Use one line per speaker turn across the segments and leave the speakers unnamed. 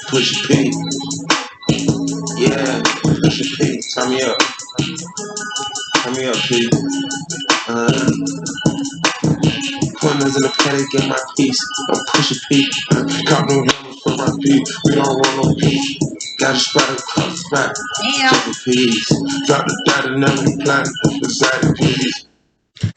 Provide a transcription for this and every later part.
Push P. Yeah, Push P. Turn me up. Turn me up, P. Corners in the paddock, get my piece. I'm Push P. Got no numbers for my beat. We don't want no peace. Got a spot across the back. Check the peas. Drop the dot and never plan. Beside the peas.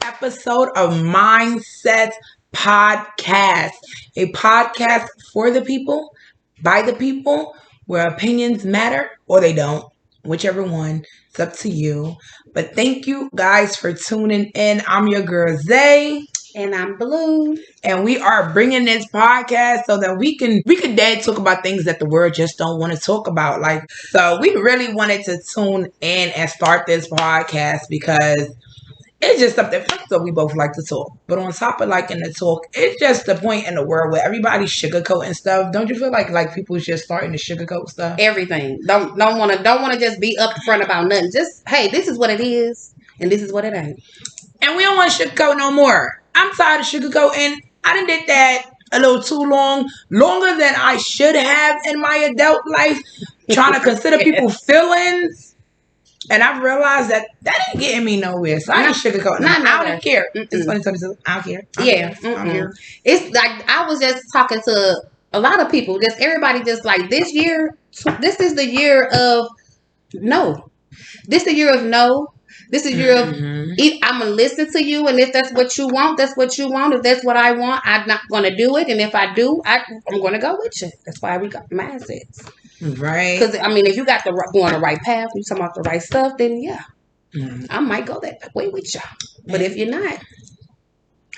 Episode of Mindset's Podcast, a podcast for the people, by the people, where opinions matter or they don't, whichever one. It's up to you. But thank you guys for tuning in. I'm your girl Zay.
And I'm Blue.
And we are bringing this podcast so that we can dare talk about things that the world just don't want to talk about. Like, so we really wanted to tune in and start this podcast because it's just something. First of all, we both like to talk, but on top of liking to talk, it's just the point in the world where everybody's sugarcoating stuff. Don't you feel like people's just starting to sugarcoat stuff?
Everything. Don't want to just be upfront about nothing. Just, hey, this is what it is, and this is what it ain't.
And we don't want to sugarcoat no more. I'm tired of sugarcoating. I done did that a little too long, longer than I should have in my adult life, trying to consider people's feelings. And I've realized that ain't getting me nowhere. So I ain't sugarcoating. I don't care. It's funny to I don't care. I don't care.
It's like I was just talking to a lot of people. Just everybody just like this year. This is the year of no. This is the year of no. This is your. I'm gonna listen to you, and if that's what you want, that's what you want. If that's what I want, I'm not gonna do it. And if I do, I'm gonna go with you. That's why we got mindsets,
right?
Because I mean, if you got go on the right path, you talking about the right stuff, then yeah, I might go that way with you. But if you're not,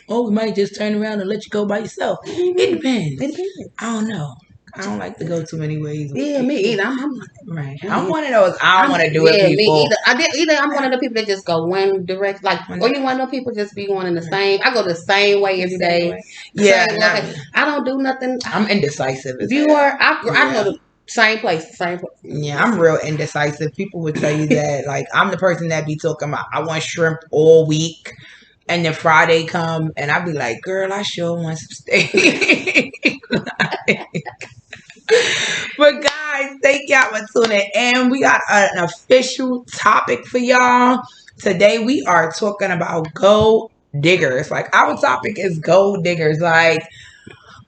we might just turn around and let you go by yourself. It depends.
It depends.
I don't know. I don't like to go too many ways.
Yeah, me either. I'm
right. I'm one of those. I don't want to do it. People.
Me either. I'm one of the people that just go one direct. Like, or you one of the people just be going in the same. I go the same way every day.
Yeah,
I don't do nothing.
I'm indecisive.
If you are, I go to same place.
Yeah, I'm real indecisive. People would tell you that. Like, I'm the person that be talking about I want shrimp all week, and then Friday come, and I be like, girl, I sure want some steak. But guys, thank y'all for tuning in. We got an official topic for y'all. Today we are talking about gold diggers. Like, our topic is gold diggers. Like,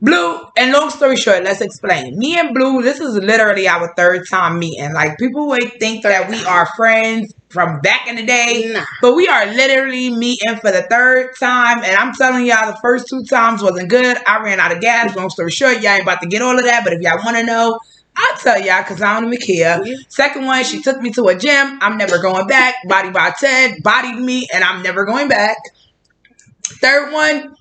Blue, and long story short, let's explain. Me and Blue, this is literally our third time meeting. Like, people would think that we are friends from back in the day, but we are literally meeting for the third time, and I'm telling y'all, the first 2 times wasn't good. I ran out of gas. Long story short, y'all ain't about to get all of that, but if y'all want to know, I'll tell y'all because I don't even care. Second one, she took me to a gym. I'm never going back. Body by Ted bodied me, and I'm never going back. Third one,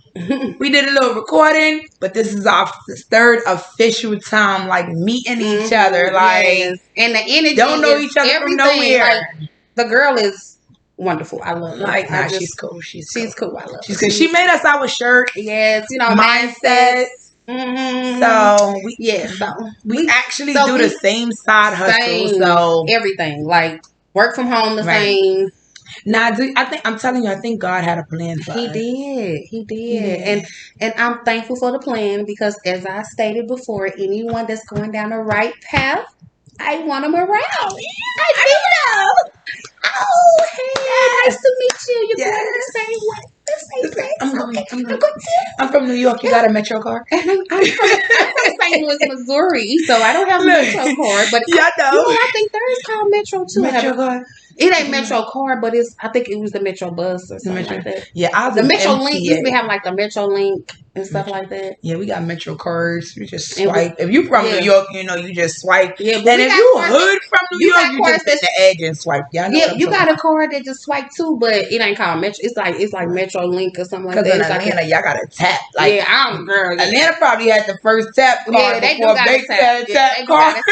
we did a little recording, but this is our third official time, like, meeting each other. Like,
and the energy
don't know each other from nowhere.
Like, the girl is wonderful. I love her.
Like, she's cool. She's cool.
I love her.
She's good. She made us our shirt.
Yes,
mindsets. So we actually do the same side hustle. So
everything, like, work from home, the same.
Nah, I think God had a plan for us.
He did. And I'm thankful for the plan because, as I stated before, anyone that's going down the right path, I want them around. I do know. Oh, hey, nice to meet you. You're going the same way. The same place.
I'm from New York. You got a Metro card?
And I'm from St. Louis, Missouri, so I don't have a Metro card. But I think there is called Metro too.
Metro card.
It ain't Metro card, but I think it was the Metro bus or something like that.
Yeah,
the Metro Link used to have like the Metro Link and stuff like that.
Yeah, we got Metro cards. You just swipe. If you from New York, you just swipe.
Yeah,
and if you hood from New York, you just hit the edge and swipe. Yeah,
you got a card that just swipe too, but it ain't called Metro. It's like Metro Link or something like that.
Because in Atlanta, y'all got to tap. Like,
girl.
Atlanta probably had the first tap card.
Yeah, they do got a tap
card.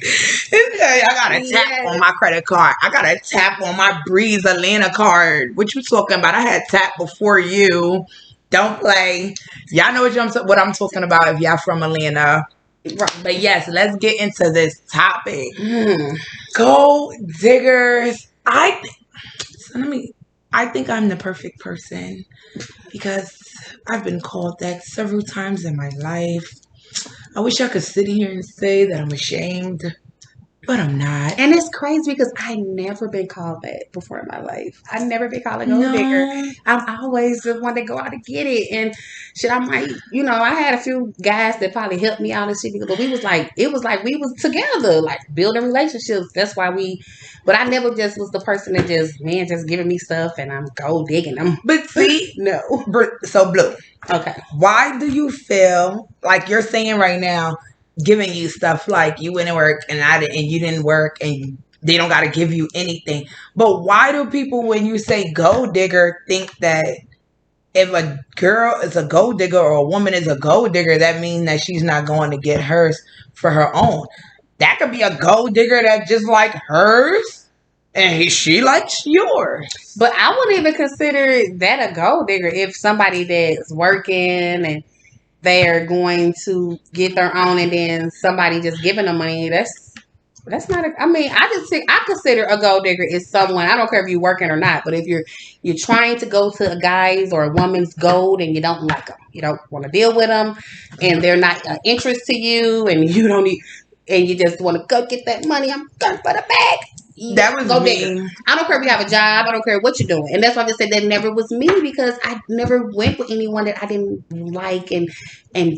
I got a tap on my credit card. I got a tap on my Breeze Atlanta card. What you talking about? I had tap before you. Don't play. Y'all know what I'm talking about if y'all from Atlanta. Right. But yes, let's get into this topic. Gold diggers. I think I'm the perfect person because I've been called that several times in my life. I wish I could sit here and say that I'm ashamed, but I'm not.
And it's crazy because I never been called that before in my life. I never been called a gold digger.
No.
I'm always the one that go out to get it. And shit, I might, I had a few guys that probably helped me out and shit. But it was like we was together, like building relationships. That's why but I never just was the person that just giving me stuff and I'm gold digging them.
But see,
No.
So Blue,
Okay.
why do you feel like you're saying right now, giving you stuff like you went to work and you didn't work and they don't got to give you anything? But why do people, when you say gold digger, think that if a girl is a gold digger or a woman is a gold digger, that means that she's not going to get hers for her own? That could be a gold digger that just like hers and she likes yours.
But I wouldn't even consider that a gold digger if somebody that's working and they're going to get their own and then somebody just giving them money. That's not I consider a gold digger is someone, I don't care if you're working or not, but if you're trying to go to a guy's or a woman's gold and you don't like them, you don't want to deal with them, and they're not an interest to you, and you don't need, and you just want to go get that money, I'm going for the bag.
That was
gold
me.
digger. I don't care if you have a job. I don't care what you're doing. And that's why I just said that never was me because I never went with anyone that I didn't like and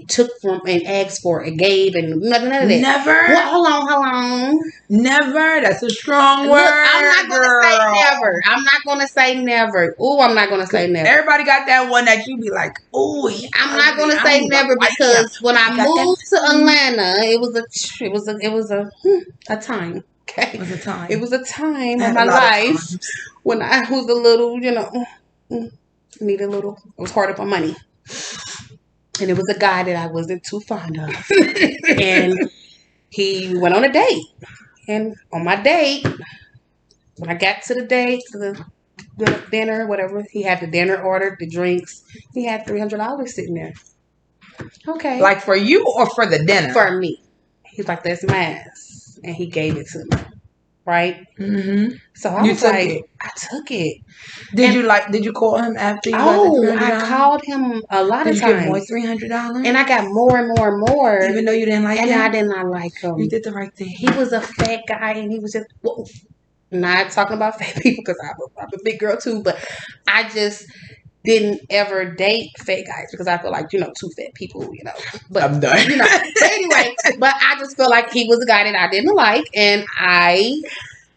took from and asked for and gave and none of that.
Never.
Well, hold on.
Never. That's a strong
Look,
word.
I'm not going to say never. I'm not going to say never. Ooh, I'm not going to say never.
Everybody got that one that you be like, ooh.
I'm not going to say never because when I moved to Atlanta, it was a time. Okay.
It was a time.
It was a time in my life when I was a little, need a little. I was hard up on money, and it was a guy that I wasn't too fond of, and he went on a date, and on my date, when I got to the date, to the dinner, whatever, he had the dinner ordered, the drinks. He had $300 sitting there. Okay,
like for you or for the dinner?
For me. He's like, that's mine. And he gave it to me, right?
Mm-hmm.
So I was like, I took it.
Did you call him after you got the $300?
I called him a lot of times.
Did you get more $300?
And I got more and more and more.
Even though you didn't like him?
And I did not like him.
You did the right thing.
He was a fat guy and he was just, not talking about fat people because I'm a big girl too, but I just didn't ever date fat guys because I feel like, two fat people, But
I'm done.
But anyway, but I just feel like he was a guy that I didn't like, and I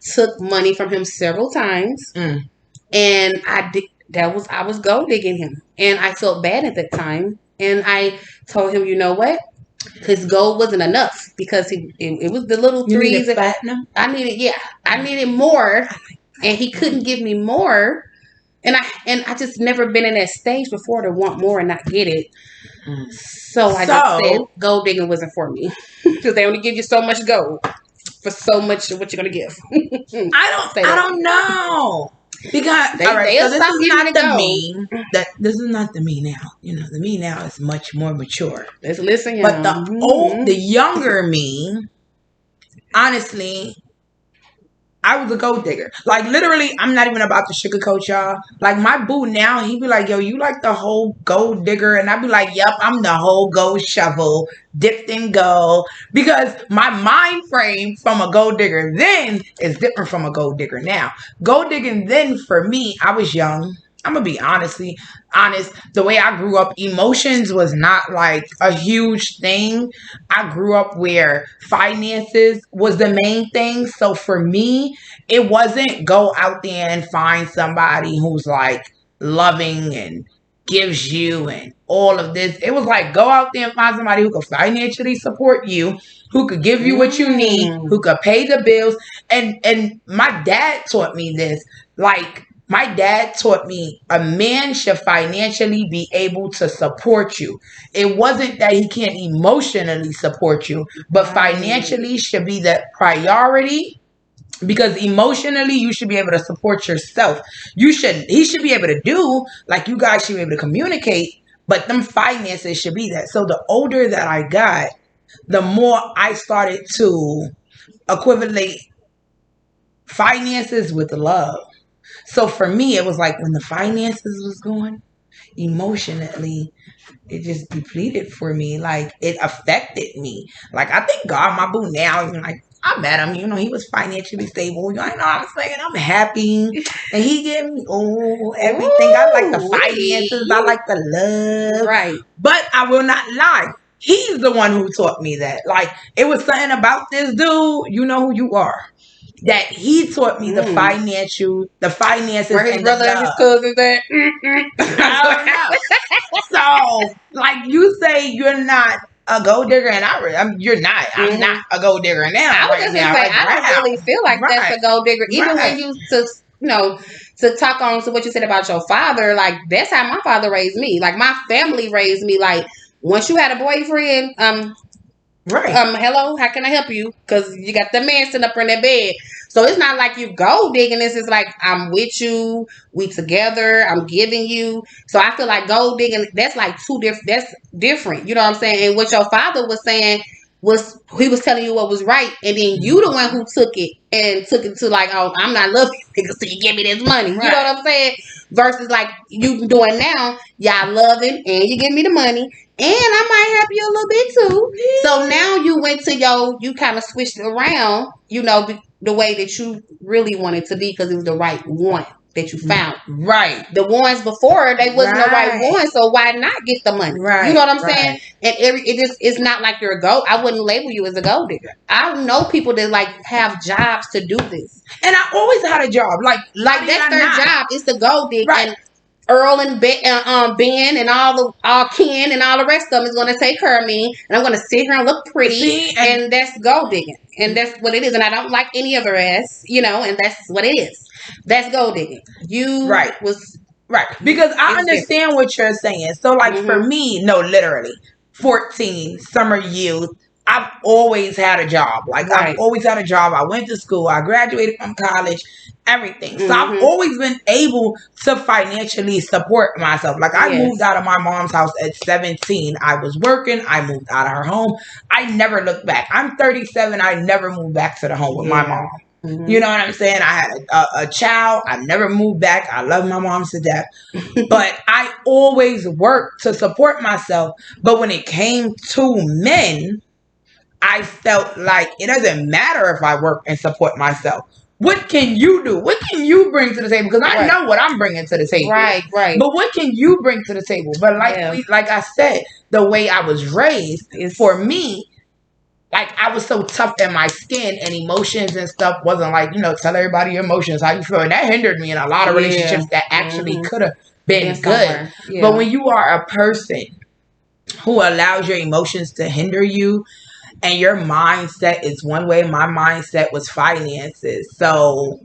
took money from him several times, and I was gold digging him, and I felt bad at that time, and I told him, you know what? His gold wasn't enough because it was the little threes. I needed more, and he couldn't give me more. And I just never been in that stage before to want more and not get it. So I just said gold digging wasn't for me because they only give you so much gold for so much of what you're gonna give.
I don't know because
this is not
the me. This is not the me now. The me now is much more mature.
Let's listen, y'all.
But the younger me, honestly, I was a gold digger. Like, literally, I'm not even about to sugarcoat y'all. Like, my boo now, he be like, yo, you like the whole gold digger? And I be like, yep, I'm the whole gold shovel, dipped in gold. Because my mind frame from a gold digger then is different from a gold digger now. Gold digging then, for me, I was young. I'm going to be honest. The way I grew up, emotions was not like a huge thing. I grew up where finances was the main thing. So for me, it wasn't go out there and find somebody who's like loving and gives you and all of this. It was like go out there and find somebody who could financially support you, who could give you what you need, who could pay the bills. And my dad taught me this. Like, my dad taught me a man should financially be able to support you. It wasn't that he can't emotionally support you, but financially should be the priority, because emotionally you should be able to support yourself. He should be able to do, like, you guys should be able to communicate, but them finances should be that. So the older that I got, the more I started to equivalate finances with love. So for me, it was like when the finances was going, emotionally, it just depleted for me. Like it affected me. Like I thank God my boo now is like I met him, he was financially stable. You know what I'm saying? I'm happy. And he gave me everything. I like the finances. I like the love.
Right.
But I will not lie. He's the one who taught me that. Like it was something about this dude, you know who you are. That he taught me the finances.
Where his brother and his cousins at?
I don't know. So, like you say, you're not a gold digger, and you're not. I'm not a gold digger now.
I was just gonna say, I don't really feel like that's a gold digger. Even when you to talk on to what you said about your father, like that's how my father raised me. Like my family raised me. Like once you had a boyfriend, hello, how can I help you? Because you got the man sitting up in that bed. So it's not like you gold digging. This is like I'm with you, we together, I'm giving you. So I feel like gold digging, that's like two different. That's different. You know what I'm saying? And what your father was saying was he was telling you what was right, and then you the one who took it to like, oh, I'm not loving you so you give me this money. Right. You know what I'm saying? Versus like you doing now, y'all loving and you give me the money. And I might help you a little bit too. Yeah. So now you went to you kind of switched around, the way that you really wanted to be because it was the right one that you found.
Right.
The ones before, they wasn't the right one, so why not get the money? Right. You know what I'm saying? And it's not like you're a gold. I wouldn't label you as a gold digger. I know people that like have jobs to do this.
And I always had a job. Like
that's their job. It's the gold digger. Right. And Earl and Ben and all Ken and all the rest of them is going to take care of me, and I'm going to sit here and look pretty, and that's gold digging, and that's what it is. And I don't like any other ass, and that's what it is. That's gold digging. Was
right because I understand what you're saying. So like for me, no, literally, 14 summer youth. I've always had a job. Like I've always had a job. I went to school. I graduated from college. Everything. So I've always been able to financially support myself. Like I moved out of my mom's house at 17. I was working. I moved out of her home. I never looked back. I'm 37. I never moved back to the home with my mom. You know what I'm saying? I had a child. I never moved back. I love my mom to death. But I always worked to support myself. But when it came to men, I felt like it doesn't matter if I work and support myself. What can you do? What can you bring to the table? Because I know what I'm bringing to the table.
Right.
But what can you bring to the table? But like I said, the way I was raised is for me, like I was so tough in my skin and emotions and stuff wasn't like, tell everybody your emotions, how you feel. And that hindered me in a lot of relationships that actually could have been good. Yeah. But when you are a person who allows your emotions to hinder you, and your mindset is one way. My mindset was finances. So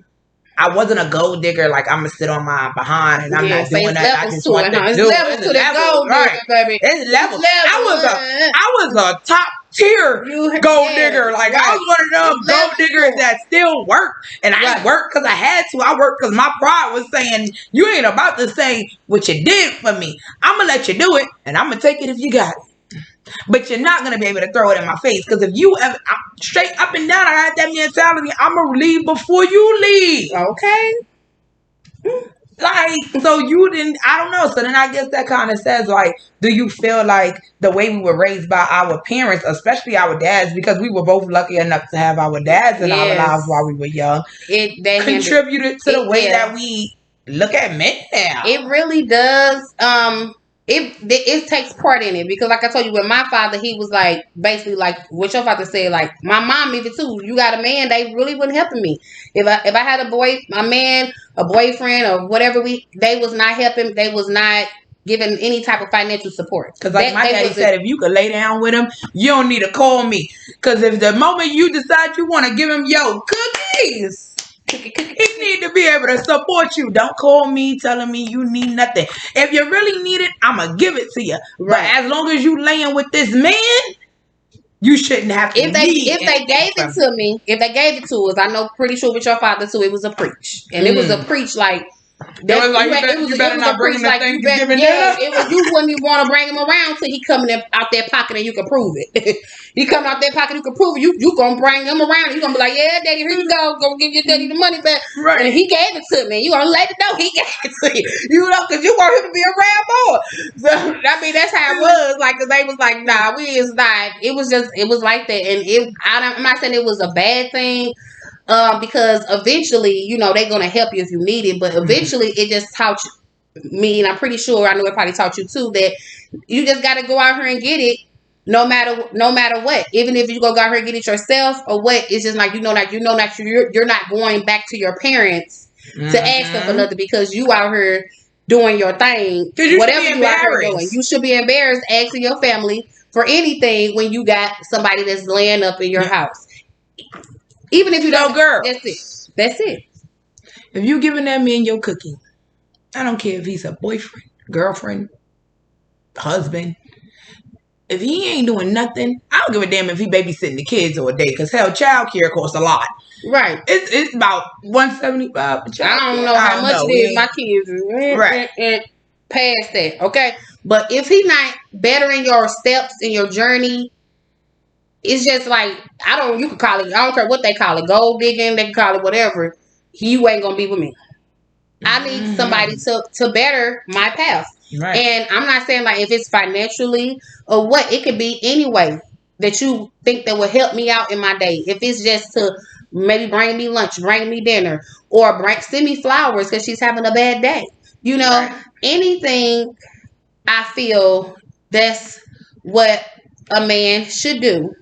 I wasn't a gold digger. Like I'm going to sit on my behind and I'm not doing that. I just want to do it.
It's levels to the gold digger, baby.
It's levels. I was a top tier gold digger. Like I was one of them gold diggers that still work. And I didn't work because I had to. I worked because my pride was saying, you ain't about to say what you did for me. I'm going to let you do it. And I'm going to take it if you got it. But you're not going to be able to throw it in my face. Because if you ever, straight up and down, I had that mentality, I'm going to leave before you leave.
Okay.
Like, so you didn't, I don't know. So then I guess that kind of says, like, do you feel like the way we were raised by our parents, especially our dads, because we were both lucky enough to have our dads in our lives while we were young, contributed to the way that we look at men now.
It really does. It takes part in it because, like I told you, with my father, he was like basically like what your father said. Like my mom, even too. You got a man, they really wasn't helping me. If I had a boyfriend, or whatever, they was not helping. They was not giving any type of financial support.
Because like my daddy said, if you could lay down with him, you don't need to call me. Because if the moment you decide you want to give him your cookies. He need to be able to support you. Don't call me telling me you need nothing. If you really need it, I'm going to give it to you. Right. But as long as you laying with this man, you shouldn't have to.
If they gave it to me, if they gave it to us, I know pretty sure with your father too, it was a preach. And it was a preach like,
It was like, you better not bring him that Thanksgiving dinner.
You wouldn't even want to bring him around till he coming out their pocket and you can prove it. He coming out their pocket, you can prove it. You gonna bring him around. You gonna be like, yeah, daddy, here you go. Go give your daddy the money back.
Right.
And he gave it to me. You gonna let it know he gave it to you. You know, because you want him to be around more. So, I mean, that's how it was. Like, because they was like, nah, we is not. It was like that. And I'm not saying it was a bad thing. Because eventually, you know, they're gonna help you if you need it, but eventually it just taught me, and I'm pretty sure I know it probably taught you too, that you just gotta go out here and get it, no matter what. Even if you go out here and get it yourself or what, it's just like you're not going back to your parents to ask them for nothing because you out here doing your thing. Whatever you out here doing, you should be embarrassed asking your family for anything when you got somebody that's laying up in your house. Even if you don't, girl, that's it.
If you giving that man your cookie, I don't care if he's a boyfriend, girlfriend, husband. If he ain't doing nothing, I don't give a damn if he babysitting the kids all day. Because hell, child care costs a lot.
Right.
It's about $175 for child
I don't know how much it is. My kids and past that. Okay. But if he not bettering your steps in your journey, it's just like, you could call it, I don't care what they call it, gold digging, they can call it whatever. You ain't going to be with me. I need somebody to better my path. Right. And I'm not saying like if it's financially or what, it could be any way that you think that will help me out in my day. If it's just to maybe bring me lunch, bring me dinner, or send me flowers because she's having a bad day. You know, anything, I feel that's what a man should do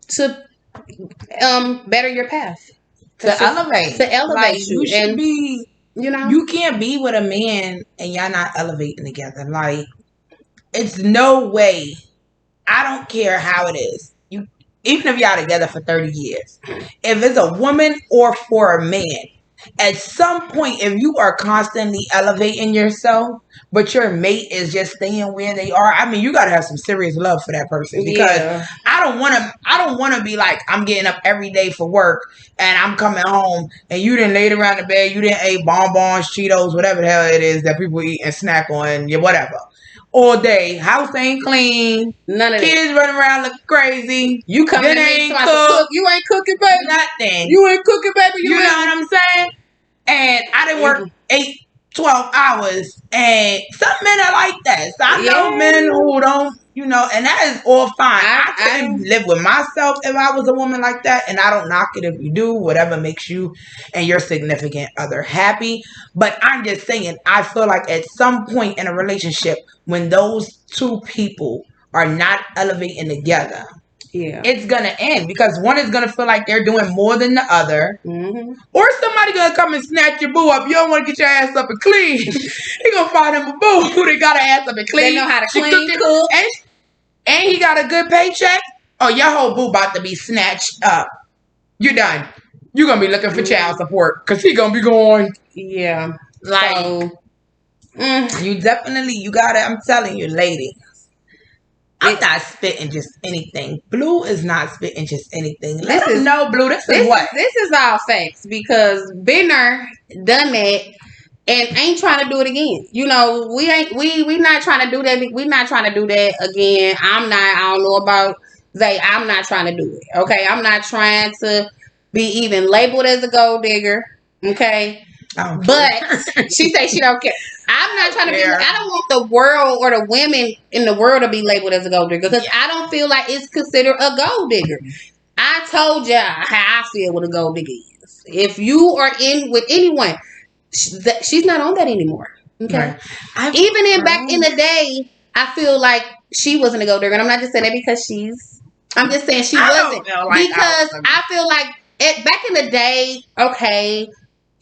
to better your path,
to elevate
like,
you. Should be, you know, you can't be with a man and y'all not elevating together. Like, it's no way. I don't care how it is. You, even if y'all together for 30 years, if it's a woman or for a man, at some point, if you are constantly elevating yourself, but your mate is just staying where they are, I mean, you gotta have some serious love for that person. Because I don't want to be like, I'm getting up every day for work and I'm coming home and you didn't lay around the bed, you didn't eat bonbons, Cheetos, whatever the hell it is that people eat and snack on, whatever. All day, house ain't clean, none of kids running around looking crazy. You coming ain't cook.
You ain't cooking, baby.
Nothing.
You ain't cooking, baby.
You know what I'm saying? And I didn't work 8-12 hours, and some men are like that. So I know men who don't, you know, and that is all fine. I couldn't live with myself if I was a woman like that, and I don't knock it if you do, whatever makes you and your significant other happy. But I'm just saying, I feel like at some point in a relationship, when those two people are not elevating together, it's gonna end because one is gonna feel like they're doing more than the other, or somebody gonna come and snatch your boo up. You don't want to get your ass up and clean. He gonna find him a boo who they got her ass up and clean.
They know how to clean, cook,
and he got a good paycheck. Oh, your whole boo about to be snatched up. You're done. You're gonna be looking for child support because he gonna be going.
Yeah,
like you definitely you gotta. I'm telling you, lady. I'm not spitting just anything. Blue is not spitting just anything. Blue. This is what?
This is all facts because been there, done that, and ain't trying to do it again. You know, we not trying to do that. We not trying to do that again. I don't know about Zay. I'm not trying to do it. Okay, I'm not trying to be even labeled as a gold digger. Okay. But she said she don't care. I'm not trying to be. I don't want the world or the women in the world to be labeled as a gold digger because I don't feel like it's considered a gold digger. I told you how I feel what a gold digger is. If you are in with anyone, she's not on that anymore. Okay. Right. Even back in the day, I feel like she wasn't a gold digger, and I'm not just saying that because I'm just saying she wasn't because I feel like back in the day, okay.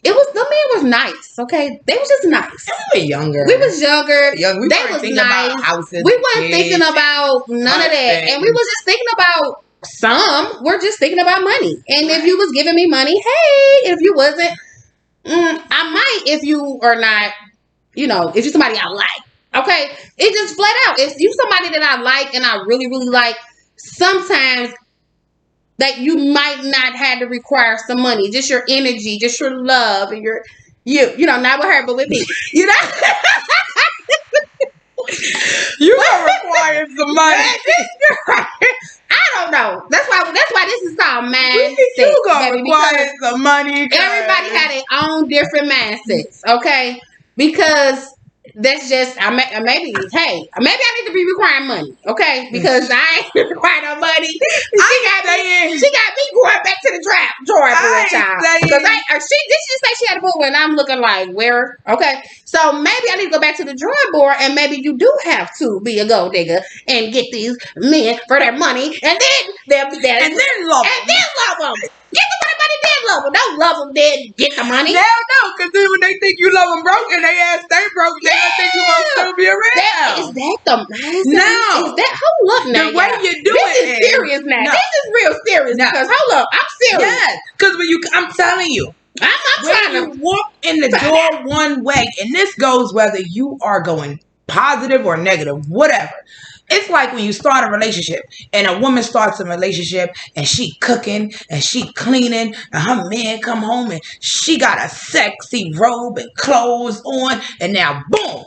The man was nice, okay? They was just nice.
We were younger.
We was younger.
They was nice.
Houses, we wasn't thinking about none of that. And we was just thinking about we're just thinking about money. And if you was giving me money, hey. If you wasn't, I might if you are not, you know, if you're somebody I like. Okay? It just flat out. If you somebody that I like and I really, really like, sometimes that you might not have to require some money, just your energy, just your love and your You know, not with her, but with me. You know?
You gonna require some money.
I don't know. That's why this is called mindset.
You gonna require some money.
Everybody had their own different mindsets, okay? Because that's just maybe I need to be requiring money, okay? Because I ain't requiring no money. She got me going back to the trap drawer for a child. Because she say she had a book and I'm looking like where? Okay, so maybe I need to go back to the drawing board and maybe you do have to be a gold digger and get these men for their money and then love them. Get the money, then love them. Don't love them, then get the money.
Hell no, because then when they think you love them broke and they ass stay broke, they gonna think you gonna still be around.
Is that the mindset?
No.
Is that, hold up now.
The way you do
this is serious now.
No.
This is real serious because hold up, I'm serious.
Yes, because I'm telling you.
I'm
when you walk in the door one way, and this goes whether you are going positive or negative, whatever. It's like when you start a relationship and a woman starts a relationship and she cooking and she cleaning and her man come home and she got a sexy robe and clothes on and now boom,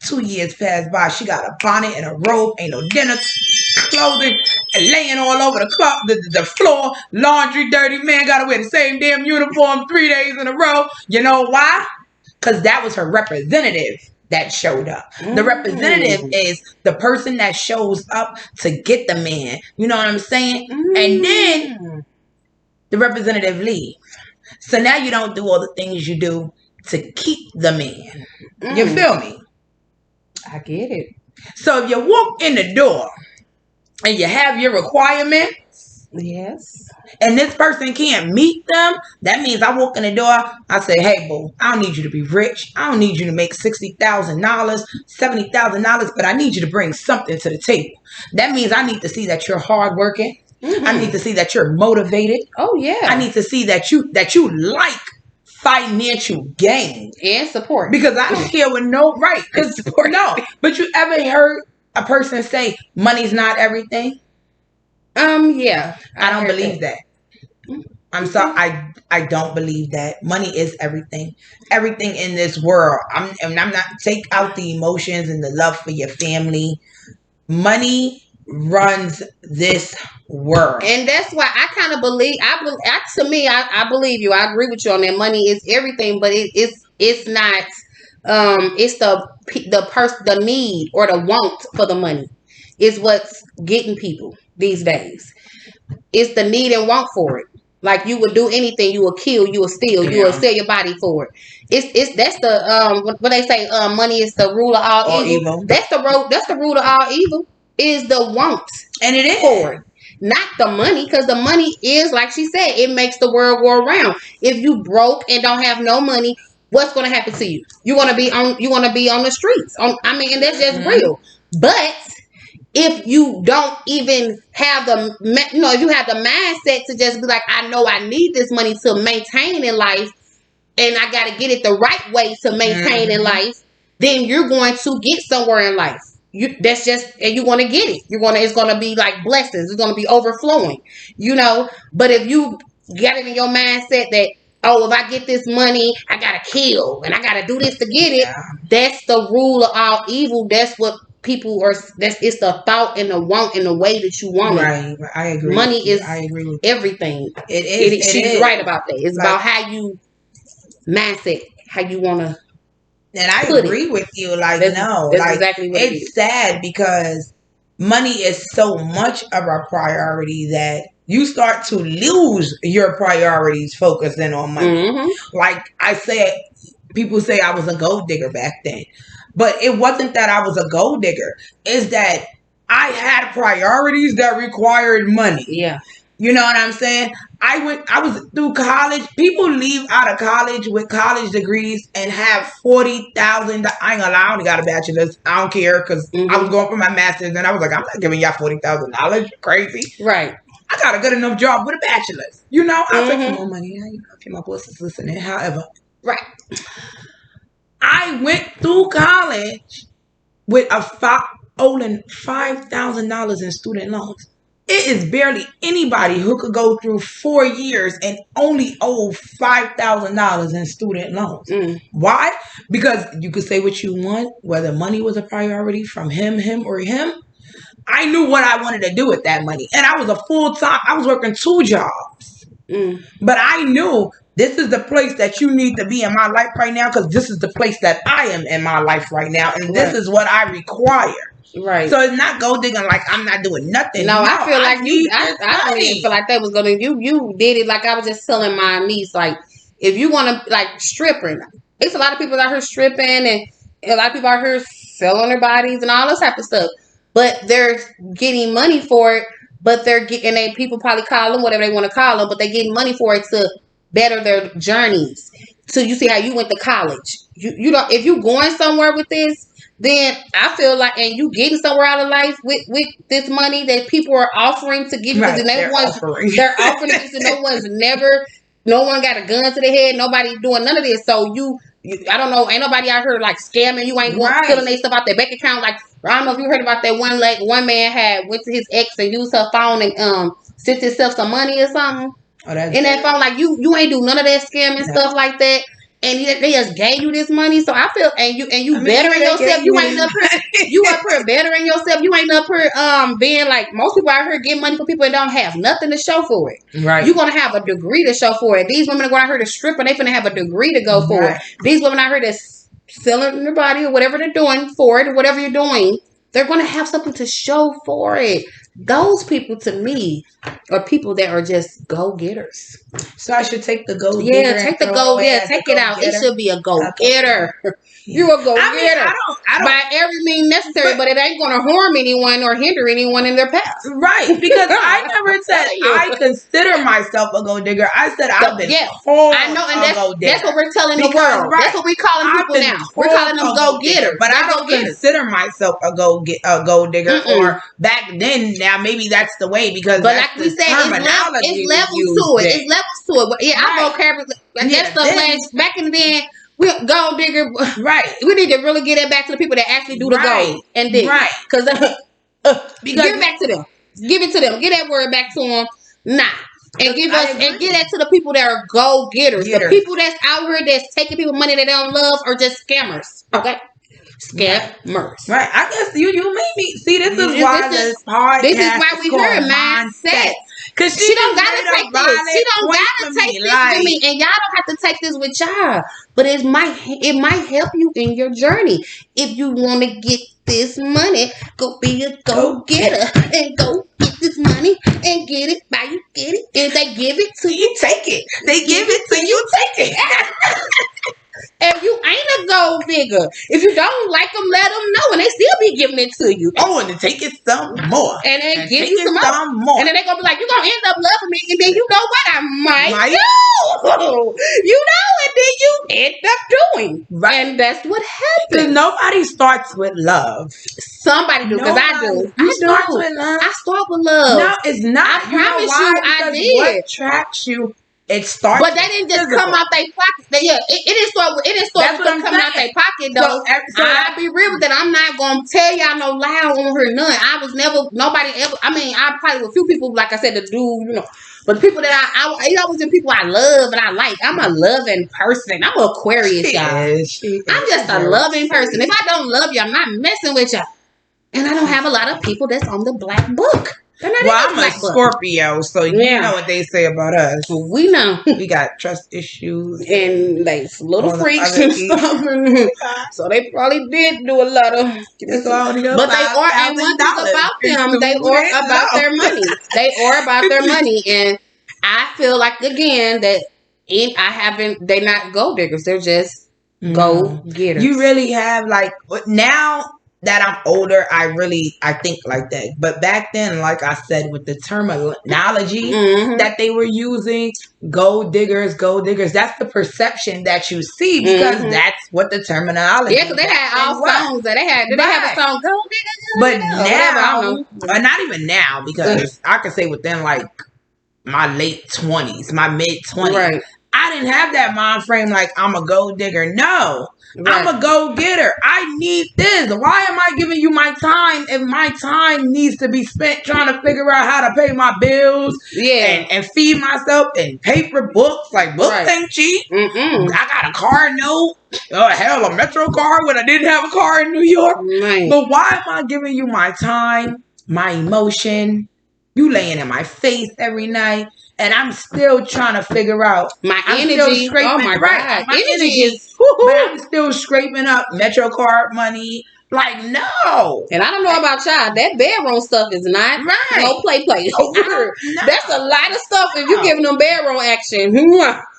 2 years pass by, she got a bonnet and a robe, ain't no dinner, clothing, and laying all over the floor, laundry dirty, man gotta wear the same damn uniform 3 days in a row. You know why? Because that was her representative that showed up. The representative is the person that shows up to get the man. You know what I'm saying? And then the representative leaves. So now you don't do all the things you do to keep the man. You feel me?
I get it.
So if you walk in the door and you have your requirements,
yes,
and this person can't meet them, that means I walk in the door, I say, hey, boo, I don't need you to be rich. I don't need you to make $60,000, $70,000, but I need you to bring something to the table. That means I need to see that you're hardworking. I need to see that you're motivated.
Oh, yeah.
I need to see that you like financial gain.
And support.
Because I don't care what support. No. But you ever heard a person say money's not everything?
Yeah.
I don't believe that. I'm sorry. I don't believe that. Money is everything. Everything in this world. I'm not take out the emotions and the love for your family. Money runs this world.
And that's why I kind of believe I believe you. I agree with you on that. Money is everything, but it's not it's the need or the want for the money is what's getting people these days. It's the need and want for it. Like you would do anything, you will kill, you will steal, you will sell your body for it. That's the what they say. Money is the rule of all evil. That's the rule of all evil. Is the want,
and it is
for it, not the money, because the money is like she said, it makes the world go around. If you broke and don't have no money, what's going to happen to you? You're going to be on the streets. And that's just real. But if you don't even have if you have the mindset to just be like, I know I need this money to maintain in life, and I got to get it the right way to maintain in life, then you're going to get somewhere in life. And you're going to get it. It's going to be like blessings. It's going to be overflowing, But if you get it in your mindset that, if I get this money, I got to kill and I got to do this to get it. That's the rule of all evil. That's what people are. It's the thought and the want and the way that you want it.
Right. I agree.
Money is everything. It is. She's right about that. It's about how you mindset, how you want to.
And I agree with you. That's
exactly what
it's sad because money is so much of our priority that you start to lose your priorities focusing on money. Like I said, people say I was a gold digger back then, but it wasn't that I was a gold digger. It's that I had priorities that required money.
Yeah.
You know what I'm saying? I was through college. People leave out of college with college degrees and have $40,000. I ain't gonna lie, I only got a bachelor's. I don't care because I was going for my master's and I was like, I'm not giving y'all $40,000. Crazy.
Right.
I got a good enough job with a bachelor's. I'll take some more money. If my boss is listening. However.
Right.
I went through college with owing $5,000 in student loans. It it is barely anybody who could go through 4 years and only owe $5,000 in student loans. Why? Because you could say what you want, whether money was a priority from him, or him. I knew what I wanted to do with that money. And I was I was working 2 jobs. But I knew this is the place that you need to be in my life right now, because this is the place that I am in my life right now. And this is what I require. Right. So it's not gold digging like I'm not doing nothing.
No, I feel like I don't even feel like that was gonna you did it like I was just telling my niece, like, if you wanna like stripping, it's a lot of people out here stripping and a lot of people out here selling their bodies and all this type of stuff. But they're getting money for it, but they're getting people probably call them whatever they want to call them, but they're getting money for it to better their journeys. So you see how you went to college. You don't, if you going somewhere with this, then I feel like, and you getting somewhere out of life with this money that people are offering to give you, because they're offering this, and no one got a gun to the head, nobody doing none of this. So you I don't know, ain't nobody out here like scamming you, ain't going killing their stuff out their bank account. Like, I don't know if you heard about that one man went to his ex and used her phone and sent himself some money or something. In that phone, like you ain't do none of that scamming stuff like that. And they just gave you this money, so I feel and you bettering yourself. You ain't up here. You up here bettering yourself. You ain't up here being like most people out here getting money for people that don't have nothing to show for it. Right. You're gonna have a degree to show for it. These women are going out here to strip, and they finna have a degree to go for it. These women out here that's selling their body or whatever they're doing for it, or whatever you're doing, they're gonna have something to show for it. Those people, to me, are people that are just go-getters.
So I should take the go-getter.
Yeah, take the go. Yeah, take it out. It should be a go-getter. You're a go-getter. I don't by every means necessary, but it ain't going to harm anyone or hinder anyone in their path.
Right, because I never said I consider myself a go-digger. I said I've been called
I know, and that's what we're telling the world. Right. That's what we're calling people now. We're calling them go-getters.
But I don't consider myself a go-digger. Or back then, now maybe that's the way, because
but like we said, it's levels to it. It's levels to it. But yeah, I vocabulary. That's the back in then. We gold digger, right? We need to really get it back to the people that actually do the gold and dig, because give it back to them. Give it to them. Get that word back to them. And give that to the people that are gold getters. The people that's out here that's taking people money that they don't love are just scammers. Okay. Scammers.
Right. I guess you made me see. This is why this podcast.
This is why we hear mindset. Because she don't gotta take this. She don't gotta take this with me, and y'all don't have to take this with y'all. But it might help you in your journey. If you want to get this money, go be a go-getter and go get this money and get it. By you get it, and they give it to you, take it. They give it to you, take it. If you ain't a gold digger, if you don't like them, let them know, and they still be giving it to you.
Oh, and to take it some more,
and then give you some more, and then they gonna be like, "You gonna end up loving me," and then you know what I might do, and then you end up doing, and that's what happens.
Nobody starts with love.
Somebody do, because I do. I start with love.
No, it's not.
I promise you, I did.
What attracts you? It starts,
but they didn't just come out their pocket. It didn't start with them coming out their pocket though. So I'll be real with that. I'm not gonna tell y'all no lie on her none. I was never nobody ever. I mean, I probably with a few people, like I said, the dude, but the people that I always the people I love and I like. I'm a loving person. I'm an Aquarius, y'all. I'm just a loving person. If I don't love you, I'm not messing with you. And I don't have a lot of people that's on the black book.
Well, I'm a Scorpio, so you know what they say about us.
We know.
We got trust issues.
And they little freaks and stuff. So they probably did do a lot of... But they are, and one thing about them, they are about their money. They are about their money. And I feel like, again, that they're not gold diggers. They're just gold getters.
You really have, like, now... that I'm older, I think like that. But back then, like I said, with the terminology that they were using, gold diggers, that's the perception that you see, because that's what the terminology.
Yeah, because they had all songs that they had. Did they have a song, gold digger?
But now, or not even now, because I could say within like my late 20s, my mid 20s, I didn't have that mind frame like I'm a gold digger. No.
Right.
I'm a go-getter. I need this. Why am I giving you my time if my time needs to be spent trying to figure out how to pay my bills and feed myself and pay for books? Like, books ain't cheap. I got a car note. Oh, hell, a Metro card when I didn't have a car in New York.
Right.
But why am I giving you my time, my emotion? You laying in my face every night. And I'm still trying to figure out
my energy.
Still scraping,
oh my God.
My energy
is,
but I'm still scraping up Metro card money. Like, no.
And I don't know about y'all. That bedroom stuff is not no play.
No.
That's a lot of stuff if you're giving them bedroom action.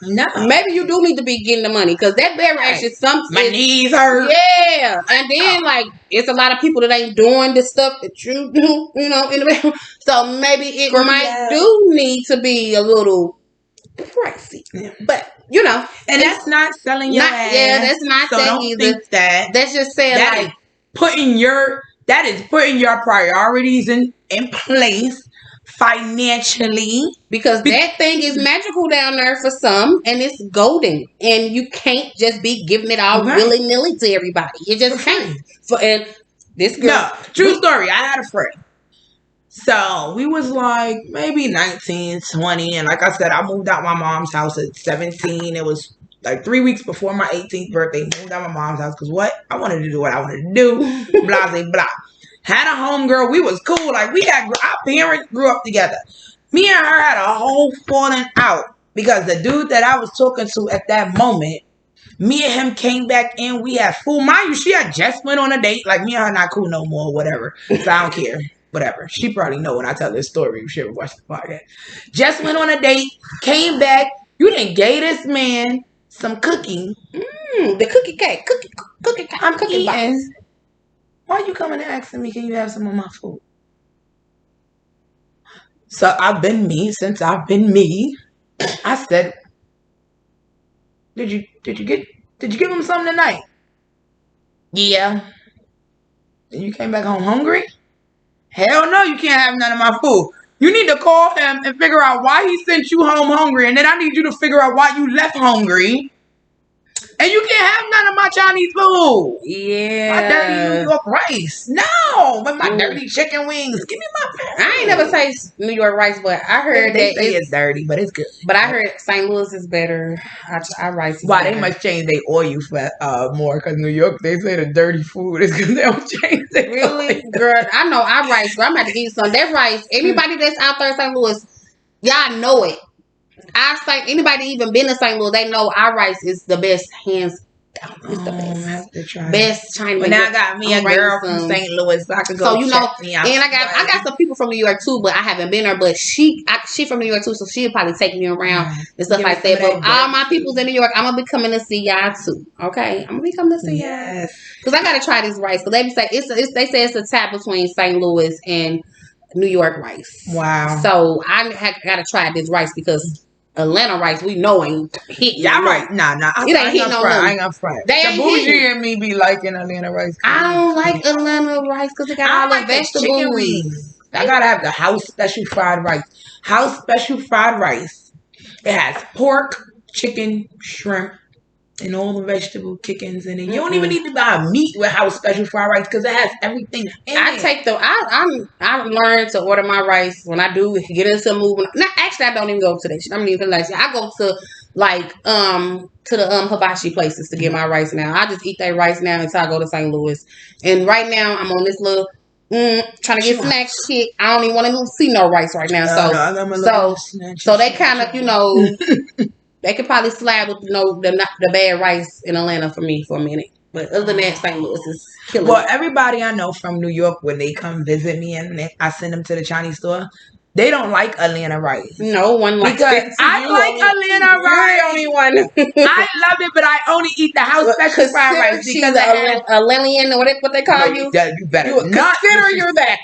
No.
Maybe you do need to be getting the money because that bedroom action something.
My knees hurt.
Yeah. And then like it's a lot of people that ain't doing the stuff that you do, in the bedroom. So maybe it might do need to be a little pricey.
Yeah.
But
and that's not selling your ass.
Yeah, that's not
so
that
don't
either.
Think that.
That's just saying
that
like
is putting your priorities in place financially
because that thing is magical down there for some and it's golden and you can't just be giving it all willy-nilly to everybody. You just can't. And this girl,
no, true story. I had a friend. So we was like maybe 19, 20. And like I said, I moved out my mom's house at 17. It was like 3 weeks before my 18th birthday. Moved out my mom's house because I wanted to do what I wanted to do. Blah, blah, blah. Had a homegirl. We was cool. Like our parents grew up together. Me and her had a whole falling out because the dude that I was talking to at that moment, me and him came back in. We had full. Mind you, she had just went on a date. Like me and her not cool no more, whatever. So I don't care. Whatever. She probably know when I tell this story. You should watch the podcast. Just went on a date. Came back. You done gave this man some cookie.
The cookie cake. Cookie cake.
I'm eating. Why you coming and asking me, can you have some of my food? So I've been me since I've been me. I said, Did you give him something tonight? Yeah. And you came back home hungry? Hell no, you can't have none of my food. You need to call him and figure out why he sent you home hungry. And then I need you to figure out why you left hungry. And you can't have none of my Chinese food.
Yeah.
My dirty New York rice. No, but my dirty chicken wings. Give me my food.
I ain't never taste New York rice, but I heard
they
that
say it's dirty, but it's good.
But I heard St. Louis is better. Our rice is better.
They must change their oil for more because New York, they say the dirty food is because they don't change their
really?
oil.
Girl, I know our rice. Girl, I'm about to give you some. That rice, everybody that's out there in St. Louis, y'all know it. Anybody even been to St. Louis, they know our rice is the best, hands down. It's the best.
I have to try
best Chinese.
But now I got me a girl from St. Louis, so I could go check me out.
And I got some people from New York too, but I haven't been there. But she from New York too, so she'll probably take me around and stuff like that. But all my people's in New York, I'm gonna be coming to see y'all too. Okay, I'm gonna be coming to see y'all because I gotta try this rice. Because they say they say it's a tap between St. Louis and New York rice.
Wow.
So I gotta try this rice because Atlanta rice, we know ain't hitting.
Y'all right. Nah.
It ain't hitting on
I ain't gonna fry. The bougie in me be liking Atlanta rice.
I don't like Atlanta rice because it got all the vegetables.
I gotta have the house special fried rice. House special fried rice. It has pork, chicken, shrimp, and all the vegetable kickings in it. You don't even need to buy meat with house special fried rice because it has everything in it.
I learned to order my rice when I do get into a move. Actually, I don't even go to that shit. I'm even like I go to the hibachi places to get my rice now. I just eat that rice now until I go to St. Louis. And right now I'm on this little trying to get snack shit. I don't even want to see no rice right now. So they kind of they could probably slide with the bad rice in Atlanta for me for a minute. But other than that, St. Louis is killing.
Well, everybody I know from New York, when they come visit me and I send them to the Chinese store, they don't like Atlanta rice.
No one likes it.
I like Atlanta rice.
You're the only one.
I love it, but I only eat the house special fried rice because
Atlantean, what they call you?
You better not
consider you're that.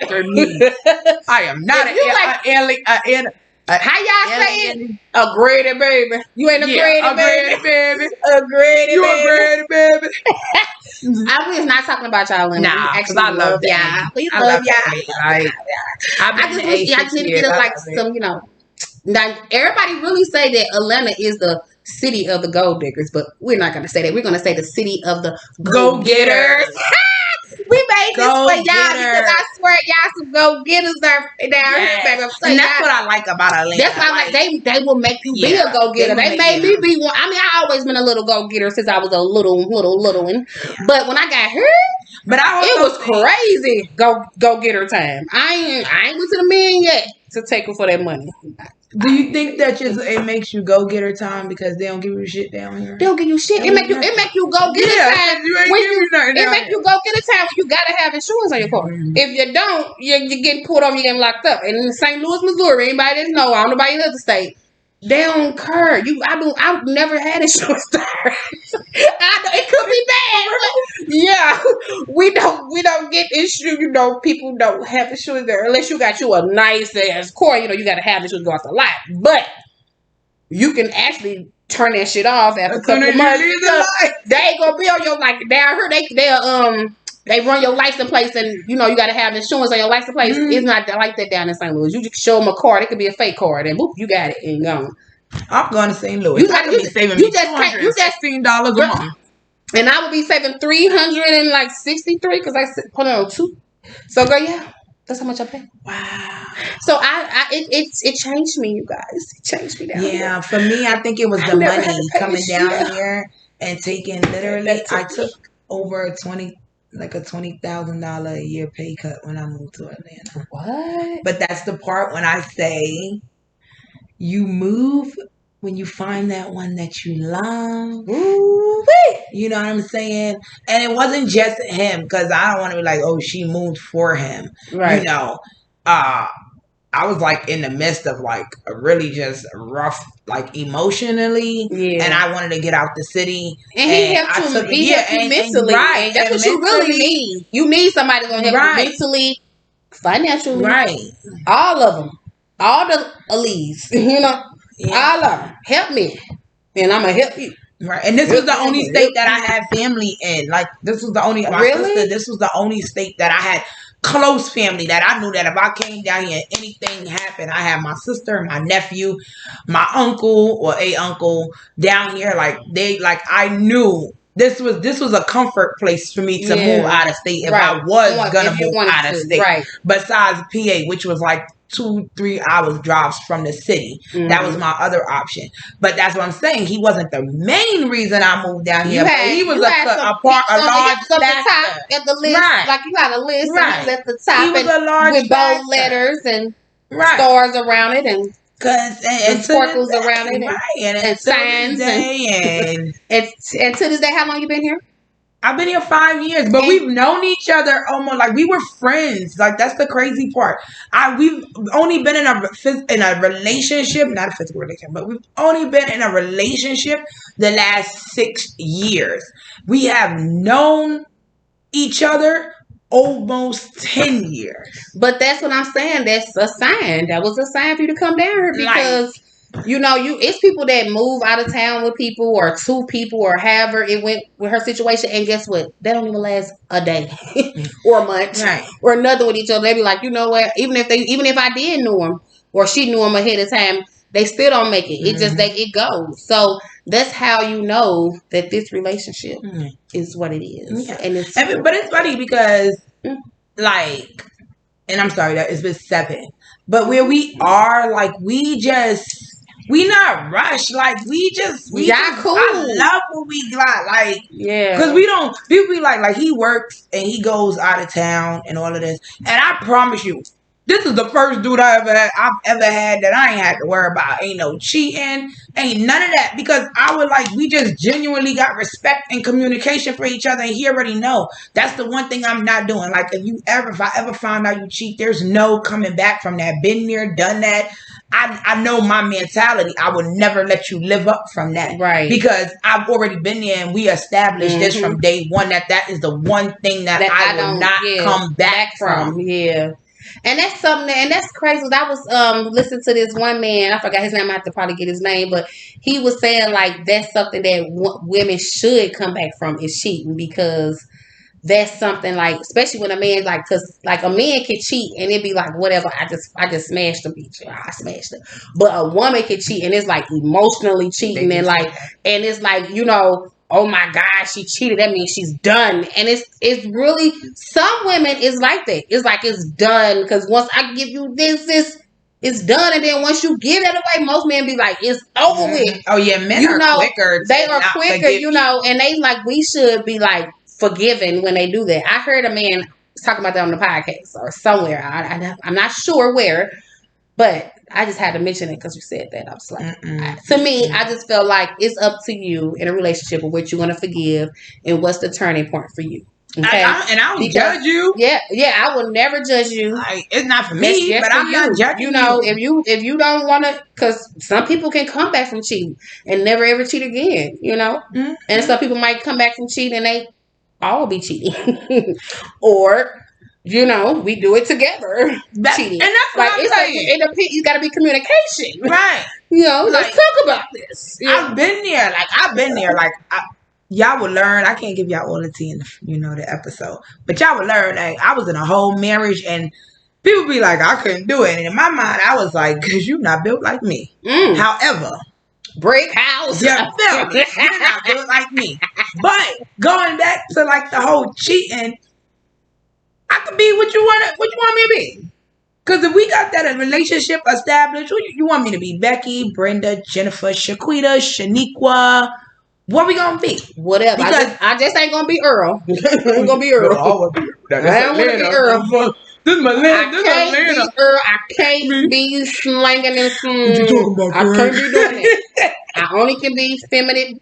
I am not an
how y'all say it? A grady baby. You ain't a grady baby. A grady
you a grady baby.
I was not talking about y'all.
Nah, because I love y'all.
We love y'all.
I
just need to get us like some, Now, everybody really say that Atlanta is the city of the gold diggers, but we're not going to say that. We're going to say the city of the
Go-getters.
We made this for y'all
Go-getters.
because I swear y'all some go-getters down here, baby.
And that's what I like about Atlanta.
That's why I like they will make you be a go-getter. They made me be one. I mean, I always been a little go-getter since I was a little one. Yeah. But when I got here, it was crazy go-getter time. I ain't went to the men yet to take them for that money.
Do you think that it makes you go getter time because they don't give you shit down here?
They don't give you shit. It make you go getter time. It make you go getter time when you gotta have insurance on your car. Mm-hmm. If you don't, you're getting pulled over, you're getting locked up. And in St. Louis, Missouri, anybody that know, I don't know about any other state, they don't care. I've never had insurance there. It could be bad, but yeah, we don't get insurance. You know, people don't have insurance there unless you got you a nice ass car. You know, you got to have insurance go off the lot, but you can actually turn that shit off after a couple of months. They ain't gonna be on your down here. They run your license plate, and you know you got to have insurance on your license plate. Mm-hmm. It's not like that down in St. Louis. You just show them a card. It could be a fake card, and boop, you got it and gone.
I'm going to St. Louis. I could be saving me $216 a month,
and I would be saving $363 because I put it on 2. So girl, yeah, that's how much I pay.
Wow.
So it changed me, you guys. It changed me down.
Yeah, for me, I think it was the money coming down here and taking literally. I took over $20,000 a year pay cut when I moved to Atlanta.
What?
But that's the part when I say you move when you find that one that you love. Ooh-wee. You know what I'm saying? And it wasn't just him, because I don't want to be like, oh, she moved for him. Right. You know, I was like in the midst of like a really just rough, like emotionally, and I wanted to get out the city.
And he helped you mentally. And that's what you really need. You need somebody to help you mentally, financially, all of them, all the Elise, you know, all of them. Help me, and I'm gonna help you.
Right, and this was the only state that I had family in. Like this was the only sister. This was the only state that I had close family that I knew that if I came down here and anything happened, I had my sister, my nephew, my uncle or a uncle down here. I knew this was a comfort place for me to move out of state if I was gonna move out of state. Right. Besides PA, which was like 2-3 hours drives from the city. Mm-hmm. That was my other option. But that's what I'm saying. He wasn't the main reason I moved down here. He was a large factor
at the list. Right. Like you got a list, and he was at the top. He was a large with bold letters and stars around it and sparkles around it and signs and to this day. How long you been here?
I've been here 5 years, but we've known each other almost like we were friends. Like that's the crazy part. We've only been in a relationship, not a physical relationship, but we've only been in a relationship the last 6 years. We have known each other almost 10 years.
But that's what I'm saying. That's a sign. That was a sign for you to come down here because. You know, it's people that move out of town with people or 2 people or however it went with her situation. And guess what? They don't even last a day or a month or nothing with each other. They be like, you know what? Even if I did know him or she knew him ahead of time, they still don't make it. It just it goes. So that's how you know that this relationship is what it is. Yeah.
But it's funny because and I'm sorry that it's been 7, but where we are, we not rushed. Cool. I love what we got. Because we don't. People be like he works and he goes out of town and all of this. And I promise you, this is the first dude I've ever had that I ain't had to worry about. Ain't no cheating, ain't none of that. Because we just genuinely got respect and communication for each other. And he already know. That's the one thing I'm not doing. Like if I ever find out you cheat, there's no coming back from that. Been there, done that. I know my mentality. I would never let you live up from that. Right. Because I've already been there and we established this from day one that is the one thing that I will not come back from.
Yeah. And that's something, and that's crazy. I was listening to this one man. I forgot his name. I have to probably get his name, but he was saying that's something that women should come back from is cheating because that's something like, especially when a man like, cause like a man can cheat and it be like whatever. I just smashed the bitch. I smashed it. But a woman can cheat and it's like emotionally cheating and like, and it's like, you know, oh my God, she cheated. That means she's done. And it's really, some women is like that. It's like it's done because once I give you this. It's done, and then once you give it away, most men be like, "It's over with."
Oh yeah, men are quicker.
They are quicker, you know, and they like we should be like forgiven when they do that. I heard a man talking about that on the podcast or somewhere. I'm not sure where, but I just had to mention it because you said that. I was like, to me, I just felt like it's up to you in a relationship of what you want to forgive and what's the turning point for you. Okay,
I don't judge you.
Yeah, I will never judge you.
Like, it's not for me, but I'm not judging you.
You know, if you don't want to, because some people can come back from cheating and never ever cheat again. You know, and some people might come back from cheating and they all be cheating, or you know, we do it together. Cheating,
and that's what I'm saying.
It's got to be communication,
right?
You know, let's talk about this.
I've been there. Like y'all will learn. I can't give y'all all the tea in the episode, but y'all will learn. Like, I was in a whole marriage, and people be like, I couldn't do it. And in my mind, I was like, because you're not built like me. However,
brick house.
You're not built like me. But going back to like the whole cheating, I could be what you want me to be. Because if we got that relationship established, you want me to be Becky, Brenda, Jennifer, Shaquita, Shaniqua. What we gonna be?
Whatever. Because I just ain't gonna be Earl. I'm gonna be Earl. I don't want to be Earl.
This is my land. This is Atlanta.
Earl. I can't be slanging and
what you talking about,
I can't be doing it. I only can be feminine.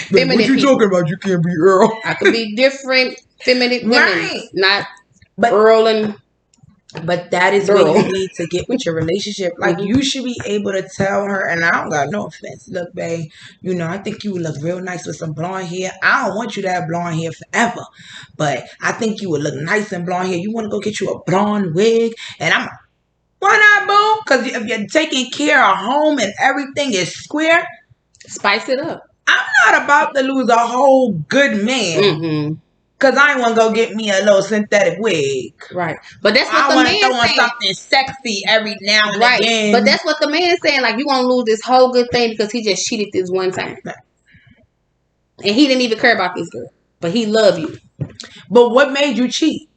What you talking about? You can't be Earl.
I can be different feminine women, not Earl and.
But that is what you need to get with your relationship. Like, you should be able to tell her, and I don't got no offense. Look, babe, you know, I think you would look real nice with some blonde hair. I don't want you to have blonde hair forever, but I think you would look nice in blonde hair. You want to go get you a blonde wig? And I'm like, why not, boo? Because if you're taking care of home and everything is square,
spice it up.
I'm not about to lose a whole good man. Because I want to go get me a little synthetic wig.
Right. But that's what the man's saying. I want to throw on
something sexy every now and again.
But that's what the man's saying. Like, you going to lose this whole good thing because he just cheated this one time. Right. And he didn't even care about this girl. But he loved you.
But what made you cheat?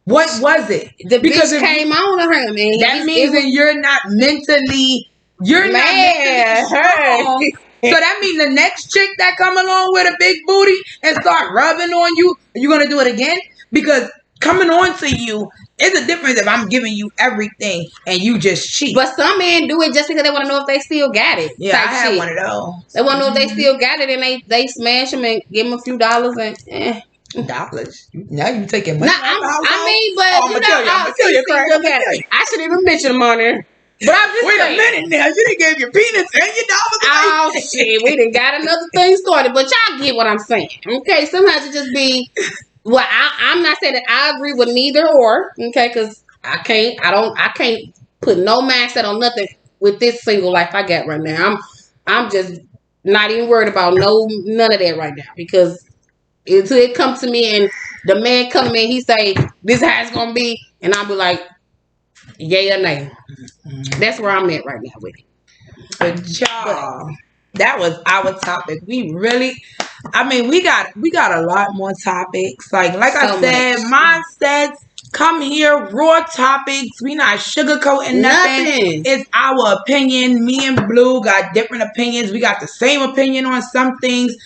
What was it?
Because bitch came on to him. And
that means that you're not mentally... You're not mentally strong. So that means the next chick that come along with a big booty and start rubbing on you, are you going to do it again? Because coming on to you is a difference if I'm giving you everything and you just cheat.
But some men do it just because they want to know if they still got it.
Yeah, I had one of those.
They want to know if they still got it, and they smash them and give them a few dollars and
dollars. Now you taking money.
I shouldn't even mention them on there. But I'm just
saying. Wait a minute now. You done gave your penis and your dollars.
Oh, shit. We done got another thing started. But y'all get what I'm saying. Okay? Sometimes it just be... Well, I'm not saying that I agree with neither or. Okay? Because I can't put no mindset on nothing with this single life I got right now. I'm just not even worried about none of that right now. Because until it comes to me and the man come to me and he say, this is how it's going to be. And I'll be like... Yay or nay. That's where I'm at right now with it.
But y'all, that was our topic. We got a lot more topics. Like I said, mindsets, come here, raw topics. We not sugarcoating nothing. It's our opinion. Me and Blue got different opinions. We got the same opinion on some things.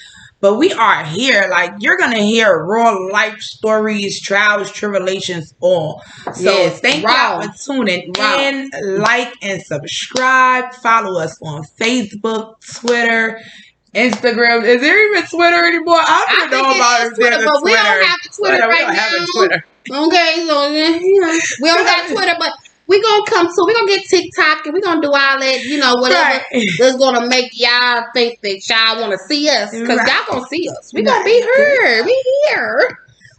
But we are here. Like, you're going to hear raw life stories, trials, tribulations, all. So, thank y'all for tuning in. Like and subscribe. Follow us on Facebook, Twitter, Instagram. Is there even Twitter anymore? I don't know about
Twitter, but we don't have Twitter right now. Okay, so, we don't got Twitter, but... We're going to get TikTok and we're going to do all that, whatever that's going to make y'all think that y'all want to see us. Because y'all going to see us. We're going to be here.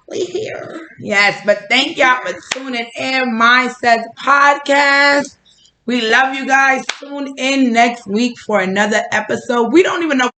We here.
Yes, but thank y'all for tuning in. MindsetzPodcast. We love you guys. Tune in next week for another episode. We don't even know.